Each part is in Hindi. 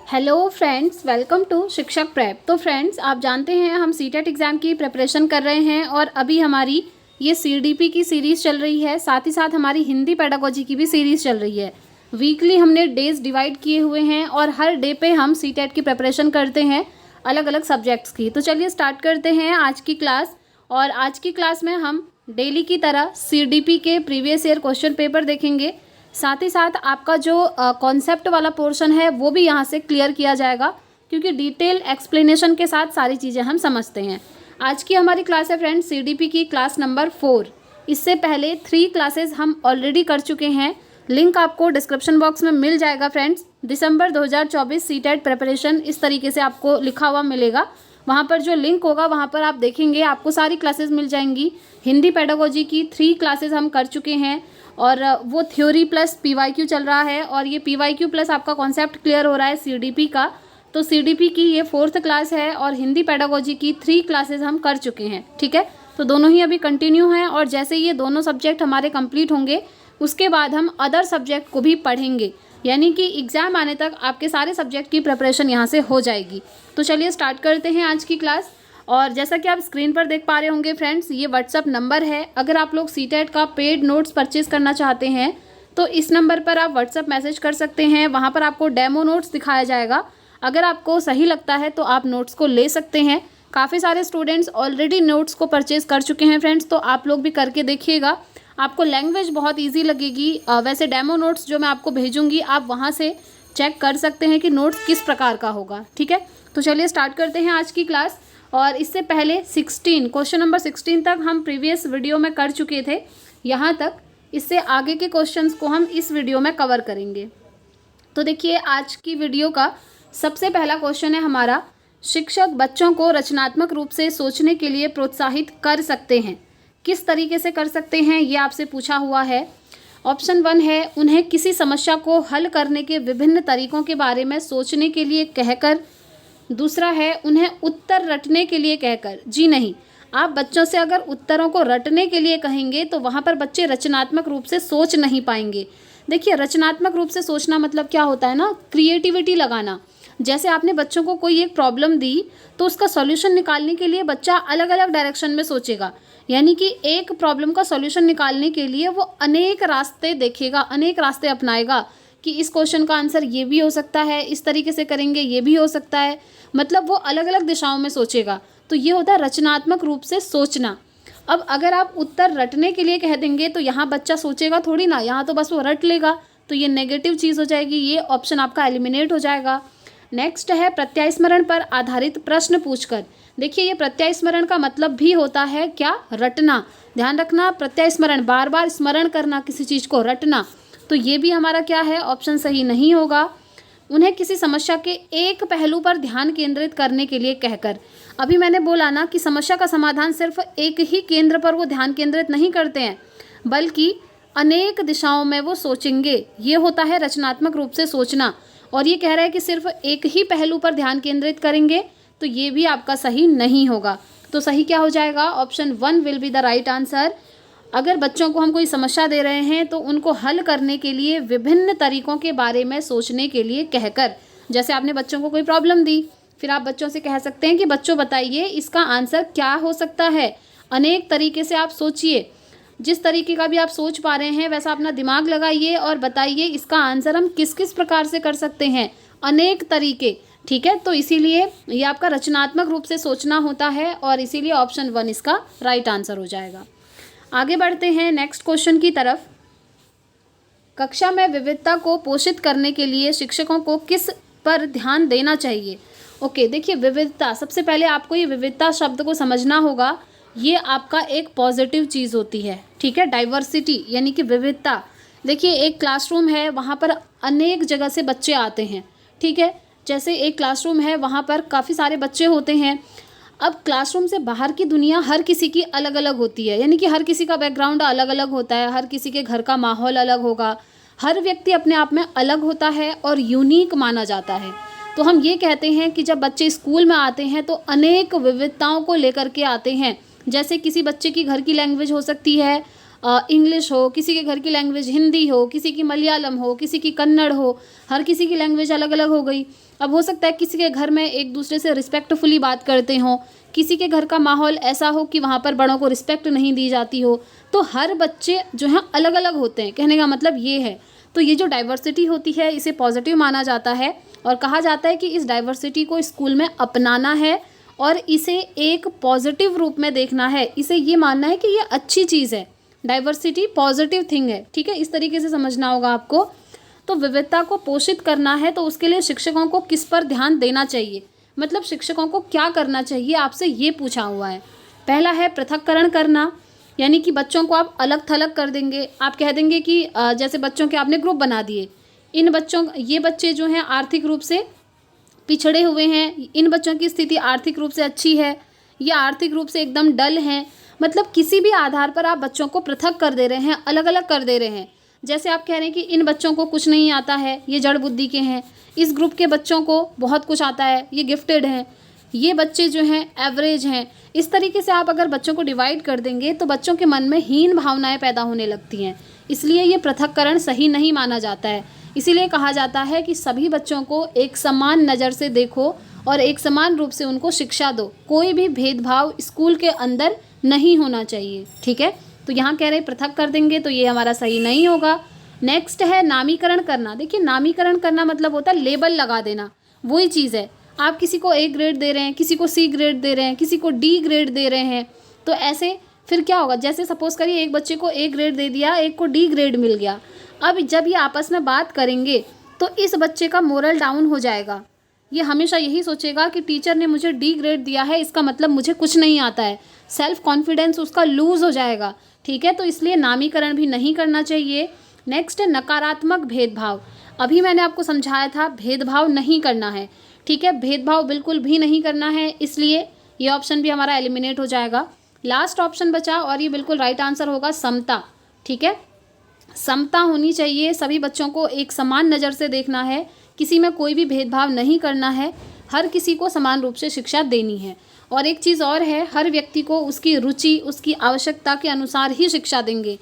हेलो फ्रेंड्स, वेलकम टू शिक्षक प्रेप। तो फ्रेंड्स, आप जानते हैं हम सीटेट एग्ज़ाम की प्रिपरेशन कर रहे हैं और अभी हमारी ये सीडीपी की सीरीज़ चल रही है, साथ ही साथ हमारी हिंदी पेडागोजी की भी सीरीज़ चल रही है। वीकली हमने डेज डिवाइड किए हुए हैं और हर डे पे हम सीटेट की प्रिपरेशन करते हैं अलग अलग सब्जेक्ट्स की। तो चलिए स्टार्ट करते हैं आज की क्लास। और आज की क्लास में हम डेली की तरह सीडीपी के प्रीवियस ईयर क्वेश्चन पेपर देखेंगे, साथ ही साथ आपका जो कॉन्सेप्ट वाला पोर्शन है वो भी यहाँ से क्लियर किया जाएगा, क्योंकि डिटेल एक्सप्लेनेशन के साथ सारी चीज़ें हम समझते हैं। आज की हमारी क्लास है फ्रेंड्स सीडीपी की क्लास नंबर 4। इससे पहले 3 क्लासेस हम ऑलरेडी कर चुके हैं। लिंक आपको डिस्क्रिप्शन बॉक्स में मिल जाएगा फ्रेंड्स। दिसंबर 2024 सीटेट प्रिपरेशन इस तरीके से आपको लिखा हुआ मिलेगा। वहाँ पर जो लिंक होगा वहाँ पर आप देखेंगे, आपको सारी क्लासेस मिल जाएंगी। हिंदी पेडागोजी की 3 क्लासेस हम कर चुके हैं और वो थ्योरी प्लस पीवाईक्यू चल रहा है और ये पीवाईक्यू प्लस आपका कॉन्सेप्ट क्लियर हो रहा है सीडीपी का। तो सीडीपी की ये 4th क्लास है और हिंदी पेडागोजी की 3 क्लासेस हम कर चुके हैं। ठीक है, तो दोनों ही अभी कंटिन्यू हैं और जैसे ये दोनों सब्जेक्ट हमारे कंप्लीट होंगे उसके बाद हम अदर सब्जेक्ट को भी पढ़ेंगे, यानी कि एग्ज़ाम आने तक आपके सारे सब्जेक्ट की प्रिपरेशन यहाँ से हो जाएगी। तो चलिए स्टार्ट करते हैं आज की क्लास। और जैसा कि आप स्क्रीन पर देख पा रहे होंगे फ्रेंड्स, ये व्हाट्सअप नंबर है। अगर आप लोग सीटेट का पेड नोट्स परचेज करना चाहते हैं तो इस नंबर पर आप व्हाट्सअप मैसेज कर सकते हैं। वहाँ पर आपको डेमो नोट्स दिखाया जाएगा। अगर आपको सही लगता है तो आप नोट्स को ले सकते हैं। काफ़ी सारे स्टूडेंट्स ऑलरेडी नोट्स को परचेज कर चुके हैं फ्रेंड्स, तो आप लोग भी करके देखिएगा। आपको लैंग्वेज बहुत ईजी लगेगी। वैसे डेमो नोट्स जो मैं आपको भेजूँगी आप वहाँ से चेक कर सकते हैं कि नोट्स किस प्रकार का होगा। ठीक है, तो चलिए स्टार्ट करते हैं आज की क्लास। और इससे पहले 16 क्वेश्चन नंबर 16 तक हम प्रीवियस वीडियो में कर चुके थे। यहाँ तक इससे आगे के क्वेश्चंस को हम इस वीडियो में कवर करेंगे। तो देखिए, आज की वीडियो का सबसे पहला क्वेश्चन है हमारा, शिक्षक बच्चों को रचनात्मक रूप से सोचने के लिए प्रोत्साहित कर सकते हैं। किस तरीके से कर सकते हैं ये आपसे पूछा हुआ है। ऑप्शन 1 है, उन्हें किसी समस्या को हल करने के विभिन्न तरीकों के बारे में सोचने के लिए कहकर। दूसरा है, उन्हें उत्तर रटने के लिए कहकर। जी नहीं, आप बच्चों से अगर उत्तरों को रटने के लिए कहेंगे तो वहाँ पर बच्चे रचनात्मक रूप से सोच नहीं पाएंगे। देखिए, रचनात्मक रूप से सोचना मतलब क्या होता है ना, क्रिएटिविटी लगाना। जैसे आपने बच्चों को कोई एक प्रॉब्लम दी तो उसका सॉल्यूशन निकालने के लिए बच्चा अलग अलग डायरेक्शन में सोचेगा, यानी कि एक प्रॉब्लम का सॉल्यूशन निकालने के लिए वो अनेक रास्ते देखेगा, अनेक रास्ते अपनाएगा कि इस क्वेश्चन का आंसर ये भी हो सकता है, इस तरीके से करेंगे ये भी हो सकता है। मतलब वो अलग अलग दिशाओं में सोचेगा। तो ये होता है रचनात्मक रूप से सोचना। अब अगर आप उत्तर रटने के लिए कह देंगे तो यहाँ बच्चा सोचेगा थोड़ी ना, यहाँ तो बस वो रट लेगा, तो ये नेगेटिव चीज़ हो जाएगी। ये ऑप्शन आपका एलिमिनेट हो जाएगा। नेक्स्ट है, प्रत्यास्मरण पर आधारित प्रश्न पूछकर। देखिए, ये प्रत्यास्मरण का मतलब भी होता है क्या, रटना। ध्यान रखना, प्रत्यास्मरण बार बार स्मरण करना, किसी चीज़ को रटना। तो ये भी हमारा क्या है, ऑप्शन सही नहीं होगा। उन्हें किसी समस्या के एक पहलू पर ध्यान केंद्रित करने के लिए कहकर। अभी मैंने बोला ना कि समस्या का समाधान सिर्फ एक ही केंद्र पर वो ध्यान केंद्रित नहीं करते हैं, बल्कि अनेक दिशाओं में वो सोचेंगे। ये होता है रचनात्मक रूप से सोचना। और ये कह रहा है कि सिर्फ एक ही पहलू पर ध्यान केंद्रित करेंगे, तो ये भी आपका सही नहीं होगा। तो सही क्या हो जाएगा, option 1 will be the right answer. अगर बच्चों को हम कोई समस्या दे रहे हैं तो उनको हल करने के लिए विभिन्न तरीकों के बारे में सोचने के लिए कहकर। जैसे आपने बच्चों को कोई प्रॉब्लम दी, फिर आप बच्चों से कह सकते हैं कि बच्चों बताइए इसका आंसर क्या हो सकता है। अनेक तरीके से आप सोचिए, जिस तरीके का भी आप सोच पा रहे हैं वैसा अपना दिमाग लगाइए और बताइए इसका आंसर हम किस किस प्रकार से कर सकते हैं, अनेक तरीके। ठीक है, तो इसीलिए ये आपका रचनात्मक रूप से सोचना होता है और इसीलिए ऑप्शन 1 इसका राइट आंसर हो जाएगा। आगे बढ़ते हैं नेक्स्ट क्वेश्चन की तरफ। कक्षा में विविधता को पोषित करने के लिए शिक्षकों को किस पर ध्यान देना चाहिए। ओके, देखिए विविधता, सबसे पहले आपको ये विविधता शब्द को समझना होगा। ये आपका एक पॉजिटिव चीज़ होती है। ठीक है, डाइवर्सिटी यानी कि विविधता। देखिए, एक क्लासरूम है, वहाँ पर अनेक जगह से बच्चे आते हैं। ठीक है, जैसे एक क्लासरूम है, वहाँ पर काफ़ी सारे बच्चे होते हैं। अब क्लासरूम से बाहर की दुनिया हर किसी की अलग अलग होती है, यानी कि हर किसी का बैकग्राउंड अलग अलग होता है, हर किसी के घर का माहौल अलग होगा, हर व्यक्ति अपने आप में अलग होता है और यूनिक माना जाता है। तो हम ये कहते हैं कि जब बच्चे स्कूल में आते हैं तो अनेक विविधताओं को लेकर के आते हैं। जैसे किसी बच्चे की घर की लैंग्वेज हो सकती है, इंग्लिश हो, किसी के घर की लैंग्वेज हिंदी हो, किसी की मलयालम हो, किसी की कन्नड़ हो, हर किसी की लैंग्वेज अलग अलग हो गई। अब हो सकता है किसी के घर में एक दूसरे से रिस्पेक्टफुली बात करते हों, किसी के घर का माहौल ऐसा हो कि वहाँ पर बड़ों को रिस्पेक्ट नहीं दी जाती हो। तो हर बच्चे जो हैं अलग अलग होते हैं, कहने का मतलब ये है। तो ये जो डाइवर्सिटी होती है इसे पॉजिटिव माना जाता है और कहा जाता है कि इस डाइवर्सिटी को स्कूल में अपनाना है और इसे एक पॉजिटिव रूप में देखना है। इसे ये मानना है कि ये अच्छी चीज़ है, डाइवर्सिटी पॉजिटिव थिंग है। ठीक है, इस तरीके से समझना होगा आपको। तो विविधता को पोषित करना है तो उसके लिए शिक्षकों को किस पर ध्यान देना चाहिए, मतलब शिक्षकों को क्या करना चाहिए, आपसे ये पूछा हुआ है। पहला है पृथक्करण करना, यानी कि बच्चों को आप अलग थलग कर देंगे। आप कह देंगे कि जैसे बच्चों के आपने ग्रुप बना दिए, इन बच्चों ये बच्चे जो हैं आर्थिक रूप से पिछड़े हुए हैं, इन बच्चों की स्थिति आर्थिक रूप से अच्छी है, या आर्थिक रूप से एकदम डल हैं। मतलब किसी भी आधार पर आप बच्चों को पृथक कर दे रहे हैं, अलग अलग कर दे रहे हैं। जैसे आप कह रहे हैं कि इन बच्चों को कुछ नहीं आता है, ये जड़ बुद्धि के हैं, इस ग्रुप के बच्चों को बहुत कुछ आता है, ये गिफ्टेड हैं, ये बच्चे जो हैं एवरेज हैं। इस तरीके से आप अगर बच्चों को डिवाइड कर देंगे तो बच्चों के मन में हीन भावनाएं पैदा होने लगती हैं। इसलिए ये पृथक्करण सही नहीं माना जाता है। इसीलिए कहा जाता है कि सभी बच्चों को एक समान नज़र से देखो और एक समान रूप से उनको शिक्षा दो। कोई भी भेदभाव स्कूल के अंदर नहीं होना चाहिए। ठीक है, तो यहाँ कह रहे पृथक कर देंगे तो ये हमारा सही नहीं होगा। नेक्स्ट है नामीकरण करना। देखिए, नामीकरण करना मतलब होता है लेबल लगा देना। वही चीज़ है, आप किसी को A ग्रेड दे रहे हैं, किसी को C ग्रेड दे रहे हैं, किसी को D ग्रेड दे रहे हैं, तो ऐसे फिर क्या होगा। जैसे सपोज करिए एक बच्चे को A ग्रेड दे दिया, एक को D ग्रेड मिल गया। अब जब ये आपस में बात करेंगे तो इस बच्चे का मोरल डाउन हो जाएगा। ये हमेशा यही सोचेगा कि टीचर ने मुझे D ग्रेड दिया है, इसका मतलब मुझे कुछ नहीं आता है। सेल्फ कॉन्फिडेंस उसका लूज़ हो जाएगा। ठीक है, तो इसलिए नामीकरण भी नहीं करना चाहिए। नेक्स्ट है नकारात्मक भेदभाव। अभी मैंने आपको समझाया था भेदभाव नहीं करना है। ठीक है, भेदभाव बिल्कुल भी नहीं करना है, इसलिए ये ऑप्शन भी हमारा एलिमिनेट हो जाएगा। लास्ट ऑप्शन बचा और ये बिल्कुल राइट आंसर होगा समता। ठीक है, समता होनी चाहिए, सभी बच्चों को एक समान नज़र से देखना है, किसी में कोई भी भेदभाव नहीं करना है, हर किसी को समान रूप से शिक्षा देनी है। और एक चीज़ और है, हर व्यक्ति को उसकी रुचि, उसकी आवश्यकता के अनुसार ही शिक्षा देंगे।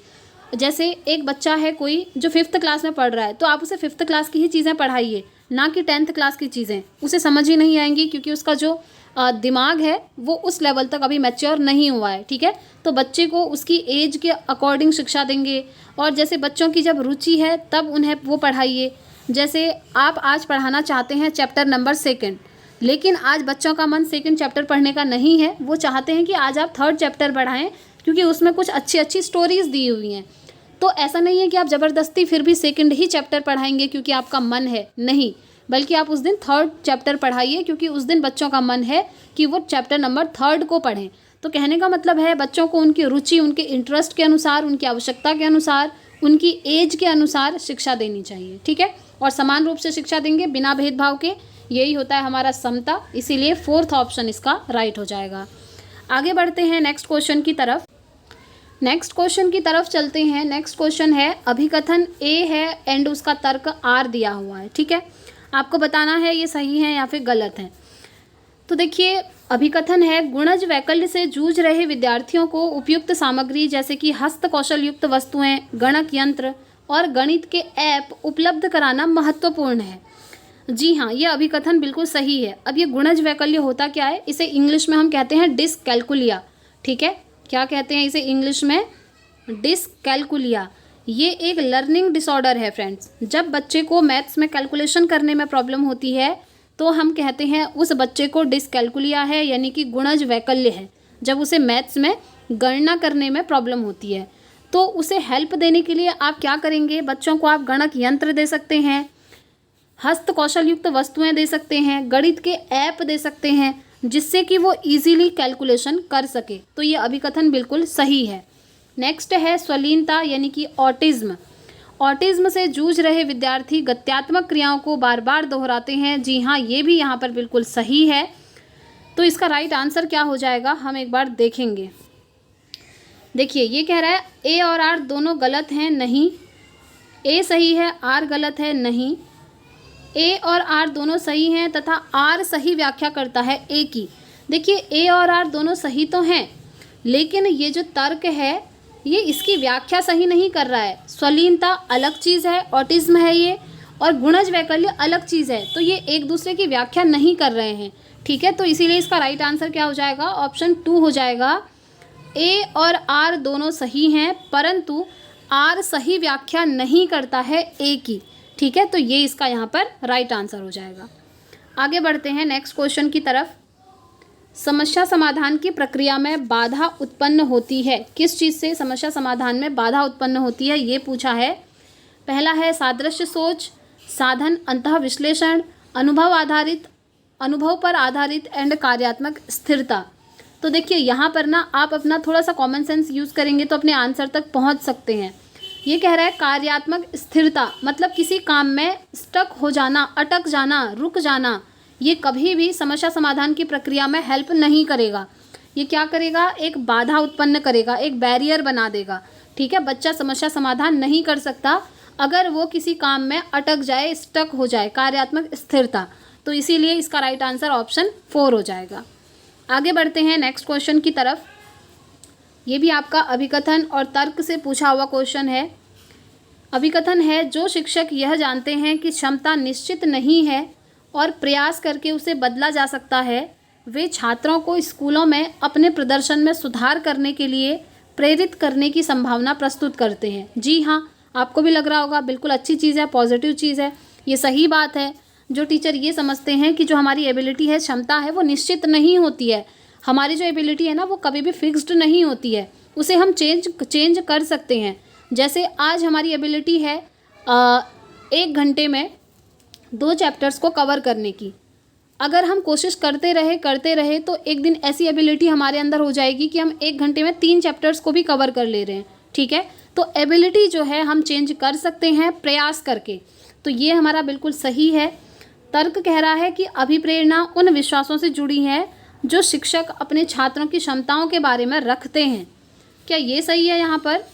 जैसे एक बच्चा है कोई जो 5th क्लास में पढ़ रहा है, तो आप उसे 5th क्लास की ही चीज़ें पढ़ाइए, ना कि 10th क्लास की चीज़ें। उसे समझ ही नहीं आएंगी क्योंकि उसका जो दिमाग है वो उस लेवल तक अभी मैच्योर नहीं हुआ है। ठीक है, तो बच्चे को उसकी एज के अकॉर्डिंग शिक्षा देंगे। और जैसे बच्चों की जब रुचि है तब उन्हें वो पढ़ाइए। जैसे आप आज पढ़ाना चाहते हैं चैप्टर नंबर 2, लेकिन आज बच्चों का मन 2nd चैप्टर पढ़ने का नहीं है, वो चाहते हैं कि आज आप 3rd चैप्टर पढ़ाएं क्योंकि उसमें कुछ अच्छी अच्छी स्टोरीज़ दी हुई हैं। तो ऐसा नहीं है कि आप ज़बरदस्ती फिर भी 2nd ही चैप्टर पढ़ाएंगे क्योंकि आपका मन है, नहीं, बल्कि आप उस दिन 3rd चैप्टर पढ़ाइए क्योंकि उस दिन बच्चों का मन है कि वो चैप्टर नंबर 3rd को पढ़ें। तो कहने का मतलब है बच्चों को उनकी रुचि, उनके इंटरेस्ट के अनुसार, उनकी आवश्यकता के अनुसार, उनकी एज के अनुसार शिक्षा देनी चाहिए। ठीक है, और समान रूप से शिक्षा देंगे बिना भेदभाव के, यही होता है हमारा समता। इसीलिए 4th ऑप्शन इसका राइट हो जाएगा। आगे बढ़ते हैं नेक्स्ट क्वेश्चन की तरफ। नेक्स्ट क्वेश्चन की तरफ चलते हैं। नेक्स्ट क्वेश्चन है अभिकथन A है एंड उसका तर्क R दिया हुआ है। ठीक है, आपको बताना है ये सही है या फिर गलत है। तो देखिए, अभिकथन है गुणज वैकल्य से जूझ रहे विद्यार्थियों को उपयुक्त सामग्री जैसे कि हस्त कौशल युक्त वस्तुएं, गणक यंत्र और गणित के ऐप उपलब्ध कराना महत्वपूर्ण है। जी हाँ, ये अभिकथन बिल्कुल सही है। अब ये गुणज वैकल्य होता क्या है, इसे इंग्लिश में हम कहते हैं डिसकैलकुलिया। ठीक है, क्या कहते हैं इसे इंग्लिश में, डिसकैलकुलिया। ये एक लर्निंग डिसऑर्डर है फ्रेंड्स। जब बच्चे को मैथ्स में कैलकुलेशन करने में प्रॉब्लम होती है तो हम कहते हैं उस बच्चे को डिसकैलकुलिया है, यानी कि गुणज वैकल्य है। जब उसे मैथ्स में गणना करने में प्रॉब्लम होती है तो उसे हेल्प देने के लिए आप क्या करेंगे, बच्चों को आप गणक यंत्र दे सकते हैं, हस्त कौशल युक्त वस्तुएं दे सकते हैं, गणित के ऐप दे सकते हैं, जिससे कि वो इजीली कैलकुलेशन कर सके। तो ये अभिकथन बिल्कुल सही है। नेक्स्ट है स्वलीनता यानी कि ऑटिज्म। ऑटिज्म से जूझ रहे विद्यार्थी गत्यात्मक क्रियाओं को बार बार दोहराते हैं। जी हाँ, ये भी यहाँ पर बिल्कुल सही है। तो इसका राइट आंसर क्या हो जाएगा, हम एक बार देखेंगे। देखिए, ये कह रहा है A और R दोनों गलत हैं, नहीं। A सही है, R गलत है, नहीं। A और R दोनों सही हैं तथा R सही व्याख्या करता है A की। देखिए, A और R दोनों सही तो हैं, लेकिन ये जो तर्क है ये इसकी व्याख्या सही नहीं कर रहा है। स्वलीनता अलग चीज़ है, ऑटिज्म है ये, और गुणज वैकल्य अलग चीज़ है, तो ये एक दूसरे की व्याख्या नहीं कर रहे हैं। ठीक है, तो इसीलिए इसका राइट आंसर क्या हो जाएगा, ऑप्शन 2 हो जाएगा। ए और आर दोनों सही हैं, परंतु आर सही व्याख्या नहीं करता है ए की। ठीक है, तो ये इसका यहाँ पर राइट आंसर हो जाएगा। आगे बढ़ते हैं नेक्स्ट क्वेश्चन की तरफ। समस्या समाधान की प्रक्रिया में बाधा उत्पन्न होती है, किस चीज़ से समस्या समाधान में बाधा उत्पन्न होती है, ये पूछा है। पहला है सादृश्य सोच, साधन अंतः विश्लेषण, अनुभव पर आधारित एंड कार्यात्मक स्थिरता। तो देखिए यहाँ पर ना आप अपना थोड़ा सा कॉमन सेंस यूज़ करेंगे तो अपने आंसर तक पहुँच सकते हैं। ये कह रहा है कार्यात्मक स्थिरता, मतलब किसी काम में स्टक हो जाना, अटक जाना, रुक जाना, ये कभी भी समस्या समाधान की प्रक्रिया में हेल्प नहीं करेगा। ये क्या करेगा, एक बाधा उत्पन्न करेगा, एक बैरियर बना देगा। ठीक है, बच्चा समस्या समाधान नहीं कर सकता अगर वो किसी काम में अटक जाए, स्टक हो जाए, कार्यात्मक स्थिरता। तो इसीलिए इसका राइट आंसर ऑप्शन 4 हो जाएगा। आगे बढ़ते हैं नेक्स्ट क्वेश्चन की तरफ। ये भी आपका अभिकथन और तर्क से पूछा हुआ क्वेश्चन है। अभिकथन है, जो शिक्षक यह जानते हैं कि क्षमता निश्चित नहीं है और प्रयास करके उसे बदला जा सकता है, वे छात्रों को स्कूलों में अपने प्रदर्शन में सुधार करने के लिए प्रेरित करने की संभावना प्रस्तुत करते हैं। जी हाँ, आपको भी लग रहा होगा बिल्कुल अच्छी चीज़ है, पॉजिटिव चीज़ है, ये सही बात है। जो टीचर ये समझते हैं कि जो हमारी एबिलिटी है, क्षमता है, वो निश्चित नहीं होती है। हमारी जो एबिलिटी है ना, वो कभी भी फिक्स्ड नहीं होती है, उसे हम चेंज कर सकते हैं। जैसे आज हमारी एबिलिटी है 1 घंटे में 2 चैप्टर्स को कवर करने की। अगर हम कोशिश करते रहे तो एक दिन ऐसी एबिलिटी हमारे अंदर हो जाएगी कि हम 1 घंटे में 3 चैप्टर्स को भी कवर कर ले रहे हैं। ठीक है, तो एबिलिटी जो है हम चेंज कर सकते हैं प्रयास करके। तो ये हमारा बिल्कुल सही है। तर्क कह रहा है कि अभिप्रेरणा उन विश्वासों से जुड़ी है जो शिक्षक अपने छात्रों की क्षमताओं के बारे में रखते हैं। क्या ये सही है यहाँ पर?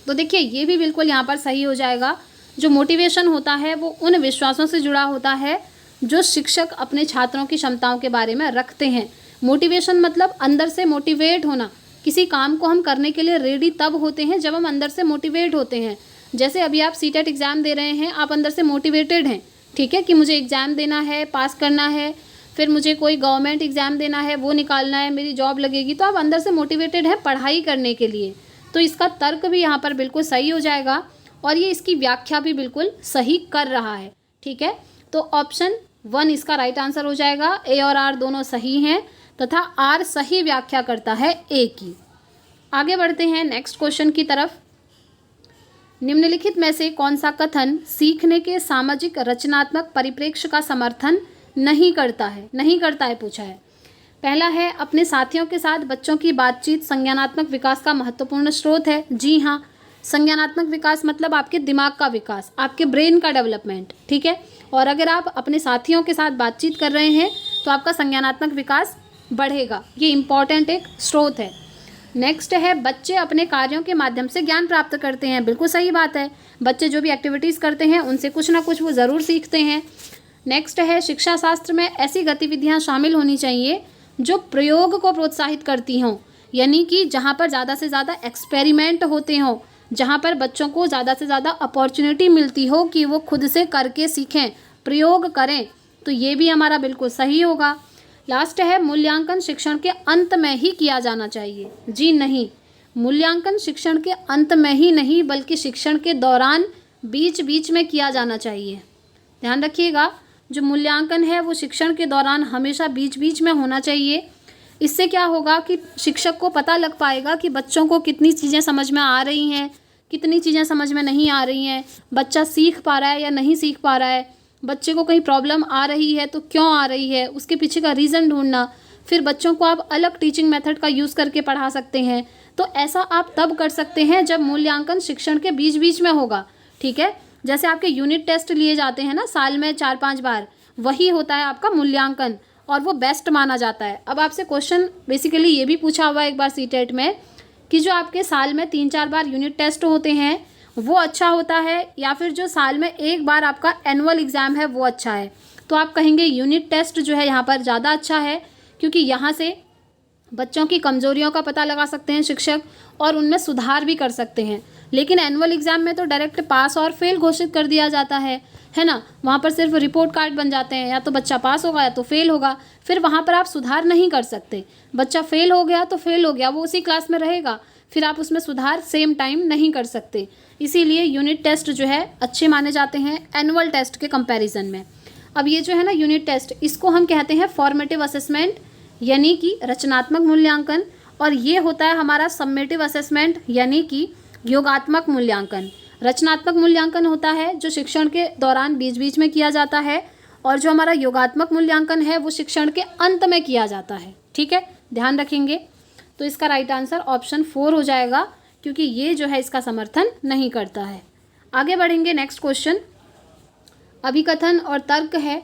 तो देखिए ये भी बिल्कुल यहाँ पर सही हो जाएगा। जो मोटिवेशन होता है वो उन विश्वासों से जुड़ा होता है जो शिक्षक अपने छात्रों की क्षमताओं के बारे में रखते हैं। मोटिवेशन मतलब अंदर से मोटिवेट होना। किसी काम को हम करने के लिए रेडी तब होते हैं जब हम अंदर से मोटिवेट होते हैं। जैसे अभी आप सीटेट एग्ज़ाम दे रहे हैं, आप अंदर से मोटिवेटेड हैं, ठीक है, कि मुझे एग्ज़ाम देना है, पास करना है, फिर मुझे कोई गवर्नमेंट एग्ज़ाम देना है, वो निकालना है, मेरी जॉब लगेगी, तो आप अंदर से मोटिवेटेड हैं पढ़ाई करने के लिए। तो इसका तर्क भी यहाँ पर बिल्कुल सही हो जाएगा और ये इसकी व्याख्या भी बिल्कुल सही कर रहा है। ठीक है, तो ऑप्शन 1 इसका राइट आंसर हो जाएगा। ए और आर दोनों सही हैं तथा आर सही व्याख्या करता है ए की। आगे बढ़ते हैं नेक्स्ट क्वेश्चन की तरफ। निम्नलिखित में से कौन सा कथन सीखने के सामाजिक रचनात्मक परिप्रेक्ष्य का समर्थन नहीं करता है पूछा है। पहला है, अपने साथियों के साथ बच्चों की बातचीत संज्ञानात्मक विकास का महत्वपूर्ण स्रोत है। जी हाँ, संज्ञानात्मक विकास मतलब आपके दिमाग का विकास, आपके ब्रेन का डेवलपमेंट। ठीक है, और अगर आप अपने साथियों के साथ बातचीत कर रहे हैं तो आपका संज्ञानात्मक विकास बढ़ेगा। ये इम्पॉर्टेंट एक स्रोत है। नेक्स्ट है, बच्चे अपने कार्यों के माध्यम से ज्ञान प्राप्त करते हैं। बिल्कुल सही बात है, बच्चे जो भी एक्टिविटीज़ करते हैं उनसे कुछ ना कुछ वो ज़रूर सीखते हैं। नेक्स्ट है, शिक्षा शास्त्र में ऐसी गतिविधियाँ शामिल होनी चाहिए जो प्रयोग को प्रोत्साहित करती हों, यानी कि जहाँ पर ज़्यादा से ज़्यादा एक्सपेरिमेंट होते हों, जहाँ पर बच्चों को ज़्यादा से ज़्यादा अपॉर्चुनिटी मिलती हो कि वो खुद से करके सीखें, प्रयोग करें। तो ये भी हमारा बिल्कुल सही होगा। लास्ट है, मूल्यांकन शिक्षण के अंत में ही किया जाना चाहिए। जी नहीं, मूल्यांकन शिक्षण के अंत में ही नहीं बल्कि शिक्षण के दौरान बीच बीच में किया जाना चाहिए। ध्यान रखिएगा, जो मूल्यांकन है वो शिक्षण के दौरान हमेशा बीच बीच में होना चाहिए। इससे क्या होगा कि शिक्षक को पता लग पाएगा कि बच्चों को कितनी चीज़ें समझ में आ रही हैं, कितनी चीज़ें समझ में नहीं आ रही हैं, बच्चा सीख पा रहा है या नहीं सीख पा रहा है, बच्चे को कहीं प्रॉब्लम आ रही है तो क्यों आ रही है, उसके पीछे का रीज़न ढूंढना। फिर बच्चों को आप अलग टीचिंग मेथड का यूज़ करके पढ़ा सकते हैं। तो ऐसा आप तब कर सकते हैं जब मूल्यांकन शिक्षण के बीच बीच में होगा। ठीक है, जैसे आपके यूनिट टेस्ट लिए जाते हैं ना साल में 4-5 बार, वही होता है आपका मूल्यांकन और वो बेस्ट माना जाता है। अब आपसे क्वेश्चन बेसिकली ये भी पूछा हुआ है एक बार सीटेट में कि जो आपके साल में 3-4 बार यूनिट टेस्ट होते हैं वो अच्छा होता है या फिर जो साल में एक बार आपका एनुअल एग्ज़ाम है वो अच्छा है। तो आप कहेंगे यूनिट टेस्ट जो है यहाँ पर ज़्यादा अच्छा है, क्योंकि यहाँ से बच्चों की कमजोरियों का पता लगा सकते हैं शिक्षक और उनमें सुधार भी कर सकते हैं। लेकिन एनुअल एग्जाम में तो डायरेक्ट पास और फेल घोषित कर दिया जाता है ना। वहाँ पर सिर्फ रिपोर्ट कार्ड बन जाते हैं, या तो बच्चा पास होगा या तो फेल होगा। फिर वहाँ पर आप सुधार नहीं कर सकते। बच्चा फेल हो गया तो फेल हो गया, वो उसी क्लास में रहेगा, फिर आप उसमें सुधार सेम टाइम नहीं कर सकते। इसीलिए यूनिट टेस्ट जो है अच्छे माने जाते हैं एनुअल टेस्ट के कंपैरिजन में। अब ये जो है ना यूनिट टेस्ट, इसको हम कहते हैं फॉर्मेटिव असेसमेंट यानी कि रचनात्मक मूल्यांकन, और ये होता है हमारा सम्मेटिव असेसमेंट यानी कि योगात्मक मूल्यांकन। रचनात्मक मूल्यांकन होता है जो शिक्षण के दौरान बीच बीच में किया जाता है, और जो हमारा योगात्मक मूल्यांकन है वो शिक्षण के अंत में किया जाता है। ठीक है, ध्यान रखेंगे। तो इसका राइट आंसर ऑप्शन 4 हो जाएगा, क्योंकि ये जो है इसका समर्थन नहीं करता है। आगे बढ़ेंगे, नेक्स्ट क्वेश्चन अभिकथन और तर्क है।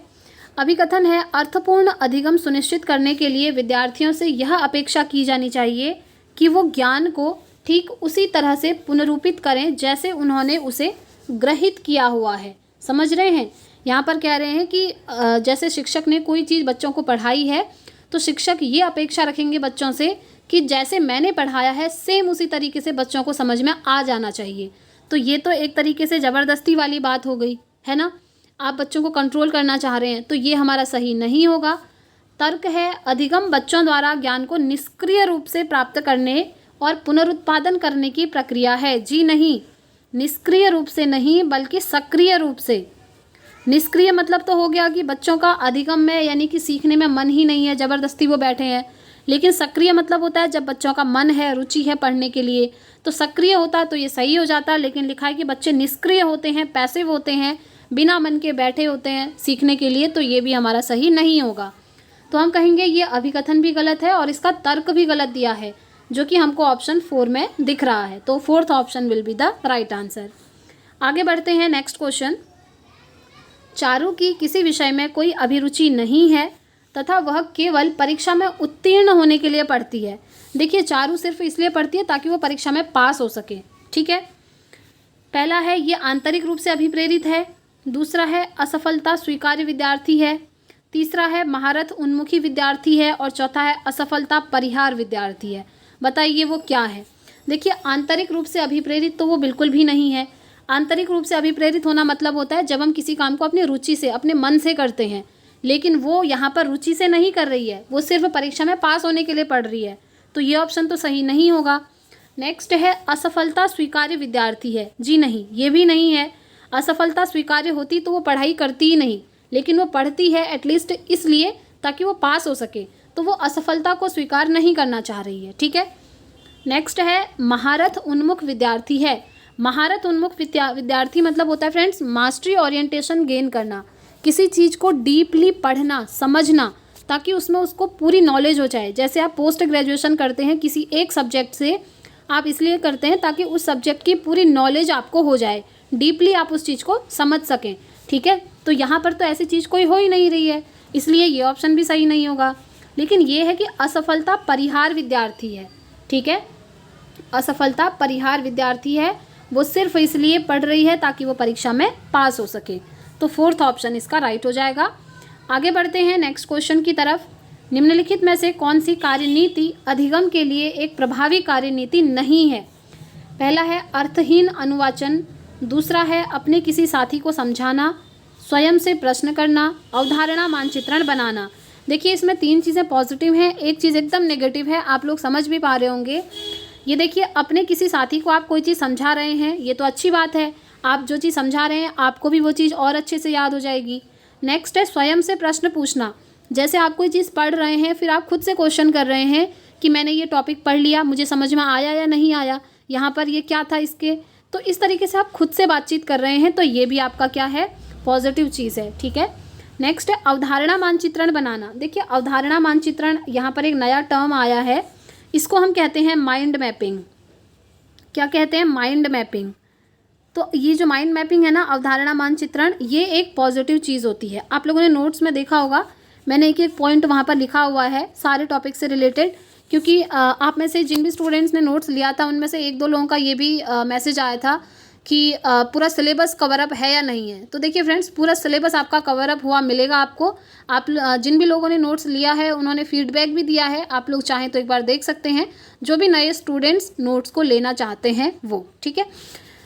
अभिकथन है अर्थपूर्ण अधिगम सुनिश्चित करने के लिए विद्यार्थियों से यह अपेक्षा की जानी चाहिए कि वो ज्ञान को ठीक उसी तरह से पुनरूपित करें जैसे उन्होंने उसे ग्रहित किया हुआ है। समझ रहे हैं, यहाँ पर कह रहे हैं कि जैसे शिक्षक ने कोई चीज़ बच्चों को पढ़ाई है तो शिक्षक ये अपेक्षा रखेंगे बच्चों से कि जैसे मैंने पढ़ाया है सेम उसी तरीके से बच्चों को समझ में आ जाना चाहिए। तो ये तो एक तरीके से ज़बरदस्ती वाली बात हो गई, है ना। आप बच्चों को कंट्रोल करना चाह रहे हैं, तो ये हमारा सही नहीं होगा। तर्क है अधिगम बच्चों द्वारा ज्ञान को निष्क्रिय रूप से प्राप्त करने और पुनरुत्पादन करने की प्रक्रिया है। जी नहीं, निष्क्रिय रूप से नहीं बल्कि सक्रिय रूप से। निष्क्रिय मतलब तो हो गया कि बच्चों का अधिगम में यानी कि सीखने में मन ही नहीं है, ज़बरदस्ती वो बैठे हैं। लेकिन सक्रिय मतलब होता है जब बच्चों का मन है, रुचि है पढ़ने के लिए। तो सक्रिय होता तो ये सही हो जाता, लेकिन लिखा है कि बच्चे निष्क्रिय होते हैं, पैसिव होते हैं, बिना मन के बैठे होते हैं सीखने के लिए, तो ये भी हमारा सही नहीं होगा। तो हम कहेंगे ये अभिकथन भी गलत है और इसका तर्क भी गलत दिया है, जो कि हमको ऑप्शन 4 में दिख रहा है। तो 4th option will be the right answer. आगे बढ़ते हैं, नेक्स्ट क्वेश्चन। चारू की किसी विषय में कोई अभिरुचि नहीं है तथा वह केवल परीक्षा में उत्तीर्ण होने के लिए पढ़ती है। देखिए, चारू सिर्फ इसलिए पढ़ती है ताकि वो परीक्षा में पास हो सके। ठीक है, पहला है ये आंतरिक रूप से अभिप्रेरित है, दूसरा है असफलता स्वीकार्य विद्यार्थी है, तीसरा है महारत उन्मुखी विद्यार्थी है, और चौथा है असफलता परिहार विद्यार्थी है। बताइए वो क्या है। देखिए, आंतरिक रूप से अभिप्रेरित तो वो बिल्कुल भी नहीं है। आंतरिक रूप से अभिप्रेरित होना मतलब होता है जब हम किसी काम को अपनी रुचि से, अपने मन से करते हैं, लेकिन वो यहाँ पर रुचि से नहीं कर रही है, वो सिर्फ परीक्षा में पास होने के लिए पढ़ रही है। तो ये ऑप्शन तो सही नहीं होगा। नेक्स्ट है असफलता स्वीकार्य विद्यार्थी है। जी नहीं, ये भी नहीं है। असफलता स्वीकार्य होती तो वो पढ़ाई करती ही नहीं, लेकिन वो पढ़ती है एटलीस्ट इसलिए ताकि वो पास हो सके, तो वो असफलता को स्वीकार नहीं करना चाह रही है। ठीक है, नेक्स्ट है महारत उन्मुख विद्यार्थी है। महारत उन्मुख विद्यार्थी मतलब होता है फ्रेंड्स मास्टरी ओरिएंटेशन गेन करना, किसी चीज़ को डीपली पढ़ना, समझना, ताकि उसमें उसको पूरी नॉलेज हो जाए। जैसे आप पोस्ट ग्रेजुएशन करते हैं किसी एक सब्जेक्ट से, आप इसलिए करते हैं ताकि उस सब्जेक्ट की पूरी नॉलेज आपको हो जाए, डीपली आप उस चीज़ को समझ सकें। ठीक है, तो यहाँ पर तो ऐसी चीज़ कोई हो ही नहीं रही है, इसलिए ये ऑप्शन भी सही नहीं होगा। लेकिन ये है कि असफलता परिहार विद्यार्थी है। ठीक है, असफलता परिहार विद्यार्थी है, वो सिर्फ इसलिए पढ़ रही है ताकि वो परीक्षा में पास हो सके। तो 4th ऑप्शन इसका राइट हो जाएगा। आगे बढ़ते हैं नेक्स्ट क्वेश्चन की तरफ। निम्नलिखित में से कौन सी कार्यनीति अधिगम के लिए एक प्रभावी कार्यनीति नहीं है। पहला है अर्थहीन अनुवाचन, दूसरा है अपने किसी साथी को समझाना, स्वयं से प्रश्न करना, अवधारणा मानचित्रण बनाना। देखिए, इसमें 3 चीज़ें पॉजिटिव हैं, एक चीज़ एकदम नेगेटिव है, आप लोग समझ भी पा रहे होंगे। ये देखिए, अपने किसी साथी को आप कोई चीज़ समझा रहे हैं, ये तो अच्छी बात है, आप जो चीज़ समझा रहे हैं आपको भी वो चीज़ और अच्छे से याद हो जाएगी। नेक्स्ट है स्वयं से प्रश्न पूछना, जैसे आप कोई चीज़ पढ़ रहे हैं फिर आप खुद से क्वेश्चन कर रहे हैं कि मैंने ये टॉपिक पढ़ लिया, मुझे समझ में आया या नहीं आया, यहाँ पर ये क्या था इसके, तो इस तरीके से आप खुद से बातचीत कर रहे हैं, तो ये भी आपका क्या है, पॉजिटिव चीज़ है। ठीक है, नेक्स्ट है अवधारणा मानचित्रण बनाना। देखिए, अवधारणा मानचित्रण यहाँ पर एक नया टर्म आया है, इसको हम कहते हैं माइंड मैपिंग। क्या कहते हैं, माइंड मैपिंग। तो ये जो माइंड मैपिंग है ना, अवधारणा मानचित्रण, ये एक पॉजिटिव चीज़ होती है। आप लोगों ने नोट्स में देखा होगा, मैंने एक एक पॉइंट वहाँ पर लिखा हुआ है सारे टॉपिक से रिलेटेड, क्योंकि आप में से जिन भी स्टूडेंट्स ने नोट्स लिया था उनमें से 1-2 लोगों का ये भी मैसेज आया था कि पूरा सिलेबस कवर अप है या नहीं है। तो देखिए फ्रेंड्स, पूरा सिलेबस आपका कवर अप हुआ मिलेगा आपको। आप जिन भी लोगों ने नोट्स लिया है उन्होंने फीडबैक भी दिया है, आप लोग चाहें तो एक बार देख सकते हैं, जो भी नए स्टूडेंट्स नोट्स को लेना चाहते हैं वो। ठीक है,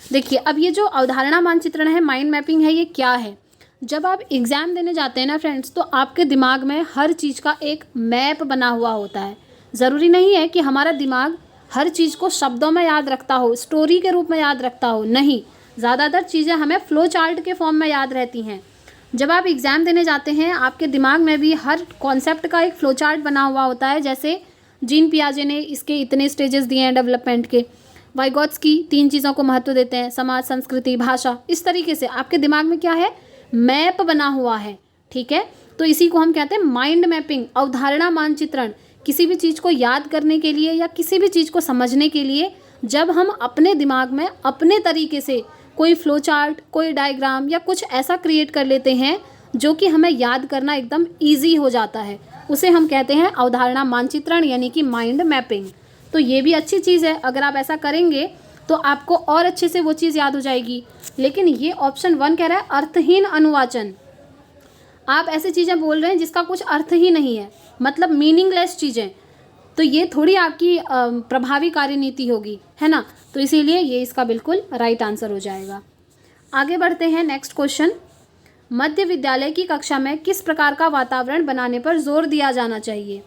देखिए अब ये जो अवधारणा मानचित्रण है, माइंड मैपिंग है, ये क्या है। जब आप एग्ज़ाम देने जाते हैं ना फ्रेंड्स, तो आपके दिमाग में हर चीज़ का एक मैप बना हुआ होता है। ज़रूरी नहीं है कि हमारा दिमाग हर चीज़ को शब्दों में याद रखता हो, स्टोरी के रूप में याद रखता हो, नहीं, ज़्यादातर चीज़ें हमें फ्लो चार्ट के फॉर्म में याद रहती हैं। जब आप एग्ज़ाम देने जाते हैं, आपके दिमाग में भी हर कॉन्सेप्ट का एक फ्लो चार्ट बना हुआ होता है। जैसे जीन पियाजे ने इसके इतने स्टेजेस दिए हैं डेवलपमेंट के, वाइगोत्स्की 3 चीज़ों को महत्व देते हैं, समाज, संस्कृति, भाषा। इस तरीके से आपके दिमाग में क्या है, मैप बना हुआ है। ठीक है, तो इसी को हम कहते हैं माइंड मैपिंग, अवधारणा मानचित्रण। किसी भी चीज़ को याद करने के लिए या किसी भी चीज़ को समझने के लिए जब हम अपने दिमाग में अपने तरीके से कोई फ्लो चार्ट, कोई डायग्राम या कुछ ऐसा क्रिएट कर लेते हैं जो कि हमें याद करना एकदम ईजी हो जाता है, उसे हम कहते हैं अवधारणा मानचित्रण, यानी कि माइंड मैपिंग। तो ये भी अच्छी चीज़ है, अगर आप ऐसा करेंगे तो आपको और अच्छे से वो चीज़ याद हो जाएगी। लेकिन ये ऑप्शन 1 कह रहा है अर्थहीन अनुवाचन। आप ऐसी चीज़ें बोल रहे हैं जिसका कुछ अर्थ ही नहीं है, मतलब मीनिंगलेस चीज़ें, तो ये थोड़ी आपकी प्रभावी कार्यनीति होगी, है ना। तो इसीलिए ये इसका बिल्कुल राइट आंसर हो जाएगा। आगे बढ़ते हैं, नेक्स्ट क्वेश्चन। मध्य विद्यालय की कक्षा में किस प्रकार का वातावरण बनाने पर जोर दिया जाना चाहिए।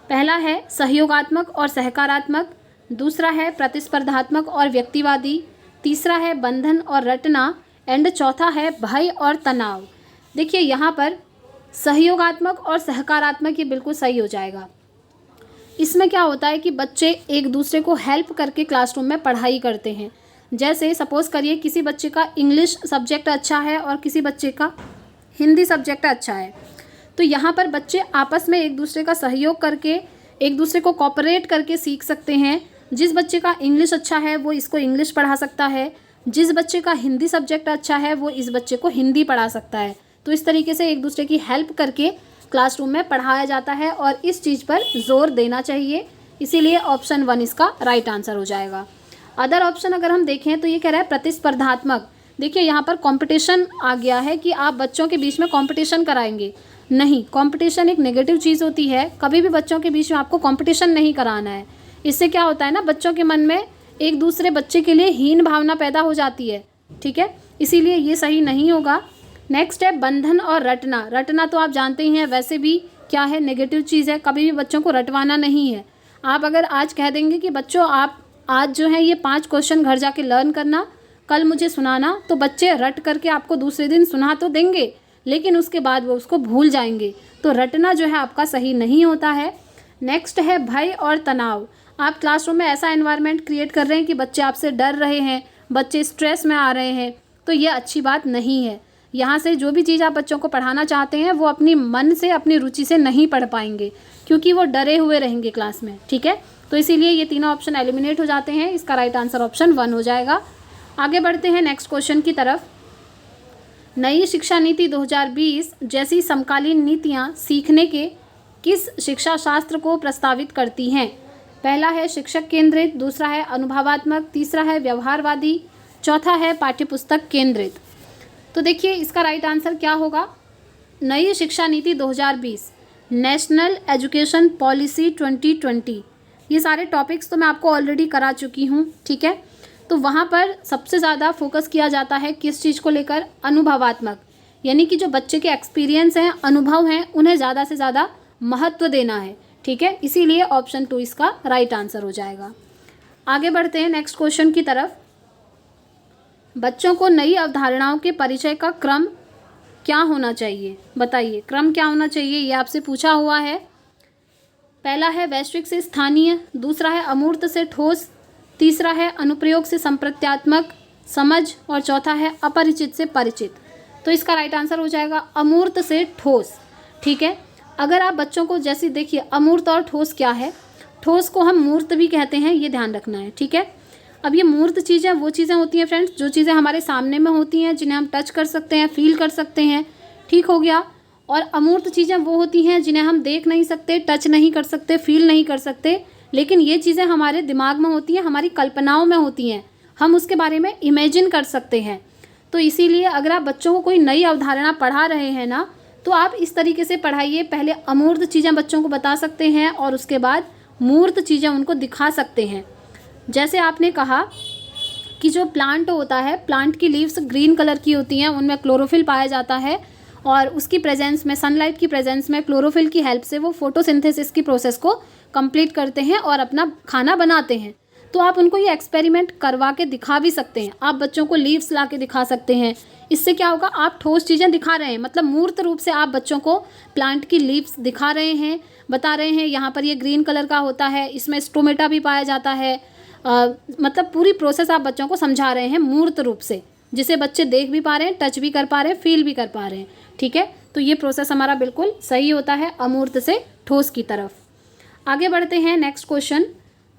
पहला है सहयोगात्मक और सहकारात्मक, दूसरा है प्रतिस्पर्धात्मक और व्यक्तिवादी, तीसरा है बंधन और रटना, एंड चौथा है भय और तनाव। देखिए यहाँ पर सहयोगात्मक और सहकारात्मक ये बिल्कुल सही हो जाएगा। इसमें क्या होता है कि बच्चे एक दूसरे को हेल्प करके क्लासरूम में पढ़ाई करते हैं। जैसे सपोज़ करिए किसी बच्चे का इंग्लिश सब्जेक्ट अच्छा है और किसी बच्चे का हिंदी सब्जेक्ट अच्छा है, तो यहाँ पर बच्चे आपस में एक दूसरे का सहयोग करके, एक दूसरे को कोऑपरेट करके सीख सकते हैं। जिस बच्चे का इंग्लिश अच्छा है वो इसको इंग्लिश पढ़ा सकता है, जिस बच्चे का हिंदी सब्जेक्ट अच्छा है वो इस बच्चे को हिंदी पढ़ा सकता है। तो इस तरीके से एक दूसरे की हेल्प करके क्लासरूम में पढ़ाया जाता है और इस चीज़ पर जोर देना चाहिए। इसीलिए ऑप्शन 1 इसका राइट आंसर हो जाएगा। अदर ऑप्शन अगर हम देखें तो ये कह रहा है प्रतिस्पर्धात्मक। देखिए यहाँ पर कंपटीशन आ गया है कि आप बच्चों के बीच में कंपटीशन कराएंगे। नहीं, कंपटीशन एक नेगेटिव चीज़ होती है, कभी भी बच्चों के बीच में आपको कंपटीशन नहीं कराना है। इससे क्या होता है ना, बच्चों के मन में एक दूसरे बच्चे के लिए हीन भावना पैदा हो जाती है। ठीक है, इसीलिए ये सही नहीं होगा। नेक्स्ट है बंधन और रटना। रटना तो आप जानते ही हैं, वैसे भी क्या है, नेगेटिव चीज़ है, कभी भी बच्चों को रटवाना नहीं है। आप अगर आज कह देंगे कि बच्चों आप आज जो है ये 5 क्वेश्चन घर जाके लर्न करना, कल मुझे सुनाना, तो बच्चे रट करके आपको दूसरे दिन सुना तो देंगे, लेकिन उसके बाद वो उसको भूल जाएंगे। तो रटना जो है आपका सही नहीं होता है। नेक्स्ट है भय और तनाव। आप क्लासरूम में ऐसा एनवायरनमेंट क्रिएट कर रहे हैं कि बच्चे आपसे डर रहे हैं, बच्चे स्ट्रेस में आ रहे हैं, तो ये अच्छी बात नहीं है। यहाँ से जो भी चीज़ आप बच्चों को पढ़ाना चाहते हैं वो अपनी मन से, अपनी रुचि से नहीं पढ़ पाएंगे, क्योंकि वो डरे हुए रहेंगे क्लास में। ठीक है, तो इसीलिए ये तीनों ऑप्शन एलिमिनेट हो जाते हैं। इसका राइट आंसर ऑप्शन 1 हो जाएगा। आगे बढ़ते हैं नेक्स्ट क्वेश्चन की तरफ। नई शिक्षा नीति 2020 जैसी समकालीन नीतियाँ सीखने के किस शिक्षा शास्त्र को प्रस्तावित करती हैं। पहला है शिक्षक केंद्रित, दूसरा है अनुभवात्मक, तीसरा है व्यवहारवादी, चौथा है पाठ्यपुस्तक केंद्रित। तो देखिए इसका राइट आंसर क्या होगा। नई शिक्षा नीति 2020, नेशनल एजुकेशन पॉलिसी 2020, ये सारे टॉपिक्स तो मैं आपको ऑलरेडी करा चुकी हूँ। ठीक है, तो वहाँ पर सबसे ज़्यादा फोकस किया जाता है किस चीज़ को लेकर, अनुभवात्मक, यानी कि जो बच्चे के एक्सपीरियंस हैं, अनुभव हैं, उन्हें ज़्यादा से ज़्यादा महत्व देना है। ठीक है, इसीलिए ऑप्शन 2 इसका राइट आंसर हो जाएगा। आगे बढ़ते हैं नेक्स्ट क्वेश्चन की तरफ। बच्चों को नई अवधारणाओं के परिचय का क्रम क्या होना चाहिए, बताइए क्रम क्या होना चाहिए, ये आपसे पूछा हुआ है। पहला है वैश्विक से स्थानीय, दूसरा है अमूर्त से ठोस, तीसरा है अनुप्रयोग से संप्रत्यात्मक समझ, और चौथा है अपरिचित से परिचित। तो इसका राइट आंसर हो जाएगा अमूर्त से ठोस। ठीक है, अगर आप बच्चों को जैसे देखिए अमूर्त और ठोस क्या है, ठोस को हम मूर्त भी कहते हैं, ये ध्यान रखना है। ठीक है, अब ये मूर्त चीज़ें वो चीज़ें होती हैं फ्रेंड्स जो चीज़ें हमारे सामने में होती हैं, जिन्हें हम टच कर सकते हैं, फील कर सकते हैं। ठीक हो गया। और अमूर्त चीज़ें वो होती हैं जिन्हें हम देख नहीं सकते, टच नहीं कर सकते, फील नहीं कर सकते, लेकिन ये चीज़ें हमारे दिमाग में होती हैं, हमारी कल्पनाओं में होती हैं, हम उसके बारे में इमेजिन कर सकते हैं। तो इसीलिए अगर आप बच्चों को कोई नई अवधारणा पढ़ा रहे हैं ना, तो आप इस तरीके से पढ़ाइए। पहले अमूर्त चीज़ें बच्चों को बता सकते हैं और उसके बाद मूर्त चीज़ें उनको दिखा सकते हैं। जैसे आपने कहा कि जो प्लांट होता है, प्लांट की लीव्स ग्रीन कलर की होती हैं, उनमें क्लोरोफिल पाया जाता है और उसकी प्रेजेंस में, सनलाइट की प्रेजेंस में क्लोरोफिल की हेल्प से वो फोटोसिंथेसिस की प्रोसेस को कंप्लीट करते हैं और अपना खाना बनाते हैं। तो आप उनको ये एक्सपेरिमेंट करवा के दिखा भी सकते हैं। आप बच्चों को लीव्स ला के दिखा सकते हैं। इससे क्या होगा, आप ठोस चीज़ें दिखा रहे हैं, मतलब मूर्त रूप से आप बच्चों को प्लांट की लीव्स दिखा रहे हैं, बता रहे हैं यहाँ पर ये ग्रीन कलर का होता है, इसमें स्टोमेटा भी पाया जाता है। मतलब पूरी प्रोसेस आप बच्चों को समझा रहे हैं मूर्त रूप से, जिसे बच्चे देख भी पा रहे हैं, टच भी कर पा रहे हैं, फील भी कर पा रहे हैं। ठीक है, तो ये प्रोसेस हमारा बिल्कुल सही होता है अमूर्त से ठोस की तरफ। आगे बढ़ते हैं नेक्स्ट क्वेश्चन।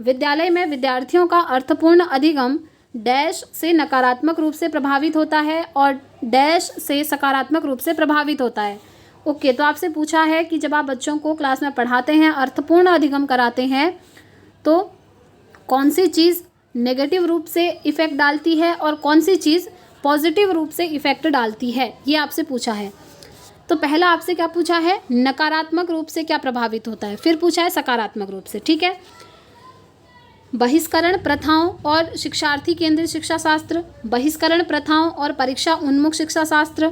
विद्यालय में विद्यार्थियों का अर्थपूर्ण अधिगम डैश से नकारात्मक रूप से प्रभावित होता है और डैश से सकारात्मक रूप से प्रभावित होता है। ओके, तो आपसे पूछा है कि जब आप बच्चों को क्लास में पढ़ाते हैं, अर्थपूर्ण अधिगम कराते हैं, तो कौन सी चीज़ नेगेटिव रूप से इफ़ेक्ट डालती है और कौन सी चीज़ पॉजिटिव रूप से इफ़ेक्ट डालती है, ये आपसे पूछा है। तो पहला आपसे क्या पूछा है, नकारात्मक रूप से क्या प्रभावित होता है, फिर पूछा है सकारात्मक रूप से। ठीक है, बहिष्करण प्रथाओं और शिक्षार्थी केंद्रित शिक्षा शास्त्र, बहिष्करण प्रथाओं और परीक्षा उन्मुख शिक्षा शास्त्र,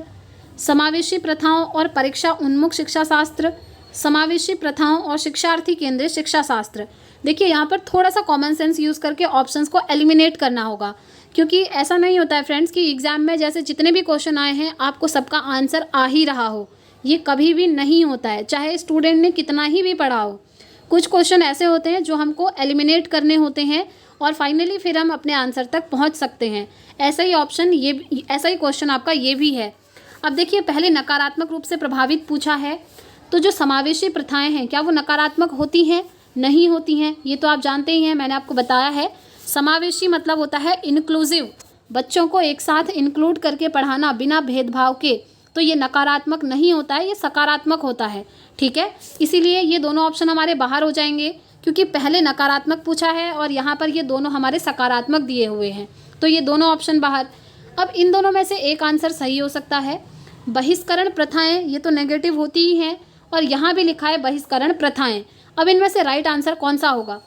समावेशी प्रथाओं और परीक्षा उन्मुख शिक्षा शास्त्र, समावेशी प्रथाओं और शिक्षार्थी केंद्रित शिक्षा शास्त्र। देखिए यहाँ पर थोड़ा सा कॉमन सेंस यूज़ करके ऑप्शंस को एलिमिनेट करना होगा, क्योंकि ऐसा नहीं होता है फ्रेंड्स कि एग्जाम में जैसे जितने भी क्वेश्चन आए हैं आपको सबका आंसर आ ही रहा हो। ये कभी भी नहीं होता है, चाहे स्टूडेंट ने कितना ही भी पढ़ा हो। कुछ क्वेश्चन ऐसे होते हैं जो हमको एलिमिनेट करने होते हैं और फाइनली फिर हम अपने आंसर तक पहुंच सकते हैं। ऐसा ही क्वेश्चन आपका ये भी है। अब देखिए, पहले नकारात्मक रूप से प्रभावित पूछा है, तो जो समावेशी प्रथाएं हैं क्या वो नकारात्मक होती हैं? नहीं होती हैं, ये तो आप जानते ही हैं, मैंने आपको बताया है। समावेशी मतलब होता है इंक्लूसिव, बच्चों को एक साथ इंक्लूड करके पढ़ाना बिना भेदभाव के, तो ये नकारात्मक नहीं होता है, ये सकारात्मक होता है। ठीक है, इसीलिए ये दोनों ऑप्शन हमारे बाहर हो जाएंगे, क्योंकि पहले नकारात्मक पूछा है और यहाँ पर ये दोनों हमारे सकारात्मक दिए हुए हैं, तो ये दोनों ऑप्शन बाहर। अब इन दोनों में से एक आंसर सही हो सकता है। बहिष्करण प्रथाएं ये तो नेगेटिव होती ही हैं और यहाँ भी लिखा है बहिष्करण प्रथाएं। अब इनमें से राइट आंसर कौन सा होगा?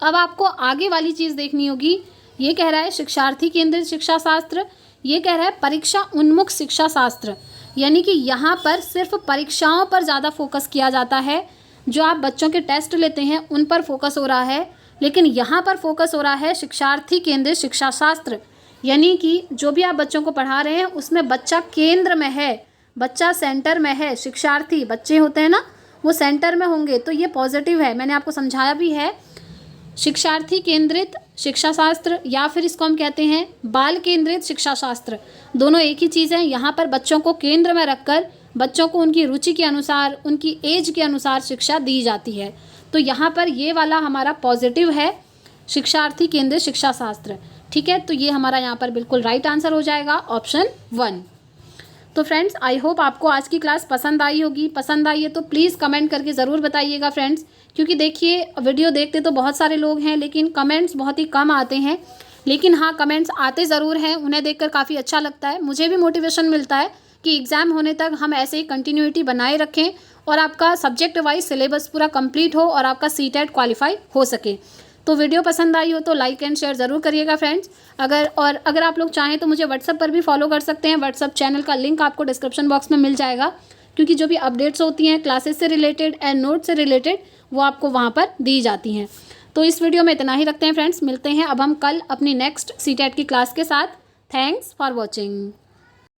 अब आपको आगे वाली चीज़ देखनी होगी। ये कह रहा है शिक्षार्थी केंद्रित शिक्षा शास्त्र, ये कह रहा है परीक्षा उन्मुख शिक्षा शास्त्र, यानी कि यहाँ पर सिर्फ परीक्षाओं पर ज़्यादा फोकस किया जाता है। जो आप बच्चों के टेस्ट लेते हैं उन पर फोकस हो रहा है, लेकिन यहाँ पर फोकस हो रहा है शिक्षार्थी केंद्रित शिक्षा शास्त्र, यानी कि जो भी आप बच्चों को पढ़ा रहे हैं उसमें बच्चा केंद्र में है, बच्चा सेंटर में है। शिक्षार्थी बच्चे होते हैं ना, वो सेंटर में होंगे, तो ये पॉजिटिव है। मैंने आपको समझाया भी है। शिक्षार्थी केंद्रित शिक्षा शास्त्र या फिर इसको हम कहते हैं बाल केंद्रित शिक्षा शास्त्र, दोनों एक ही चीज़ है। यहाँ पर बच्चों को केंद्र में रखकर बच्चों को उनकी रुचि के अनुसार, उनकी एज के अनुसार शिक्षा दी जाती है। तो यहाँ पर ये वाला हमारा पॉजिटिव है, शिक्षार्थी केंद्रित शिक्षा शास्त्र। ठीक है, तो ये हमारा यहाँ पर बिल्कुल राइट आंसर हो जाएगा, ऑप्शन 1। तो फ्रेंड्स, आई होप आपको आज की क्लास पसंद आई होगी। पसंद आई है तो प्लीज़ कमेंट करके ज़रूर बताइएगा फ्रेंड्स, क्योंकि देखिए वीडियो देखते तो बहुत सारे लोग हैं लेकिन कमेंट्स बहुत ही कम आते हैं। लेकिन हाँ, कमेंट्स आते ज़रूर हैं, उन्हें देखकर काफ़ी अच्छा लगता है, मुझे भी मोटिवेशन मिलता है कि एग्ज़ाम होने तक हम ऐसे ही कंटिन्यूटी बनाए रखें और आपका सब्जेक्ट वाइज सिलेबस पूरा कंप्लीट हो और आपका सीटेट क्वालिफाई हो सके। तो वीडियो पसंद आई हो तो लाइक एंड शेयर ज़रूर करिएगा फ्रेंड्स। अगर आप लोग चाहें तो मुझे व्हाट्सएप पर भी फॉलो कर सकते हैं। व्हाट्सएप चैनल का लिंक आपको डिस्क्रिप्शन बॉक्स में मिल जाएगा, क्योंकि जो भी अपडेट्स होती हैं क्लासेस से रिलेटेड एंड नोट से रिलेटेड वो आपको वहाँ पर दी जाती हैं। तो इस वीडियो में इतना ही रखते हैं फ्रेंड्स, मिलते हैं अब हम कल अपनी नेक्स्ट सीटेट की क्लास के साथ। Thanks for watching.